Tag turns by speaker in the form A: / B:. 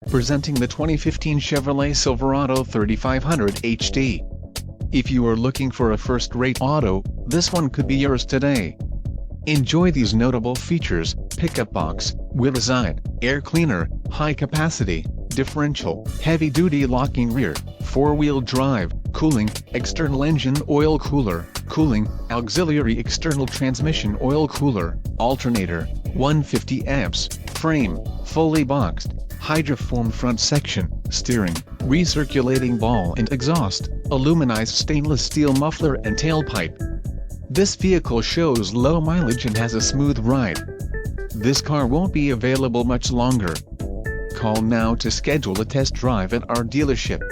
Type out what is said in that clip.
A: Presenting the 2015 Chevrolet Silverado 3500 HD. If you are looking for a first-rate auto, this one could be yours today. Enjoy these notable features: pickup box, wheel design, air cleaner, high capacity, differential, heavy-duty locking rear, 4-wheel drive, cooling, external engine oil cooler, cooling, auxiliary external transmission oil cooler, alternator, 150 amps, frame, fully boxed, hydroform front section, steering, recirculating ball and exhaust, aluminized stainless steel muffler and tailpipe. This vehicle shows low mileage and has a smooth ride. This car won't be available much longer. Call now to schedule a test drive at our dealership.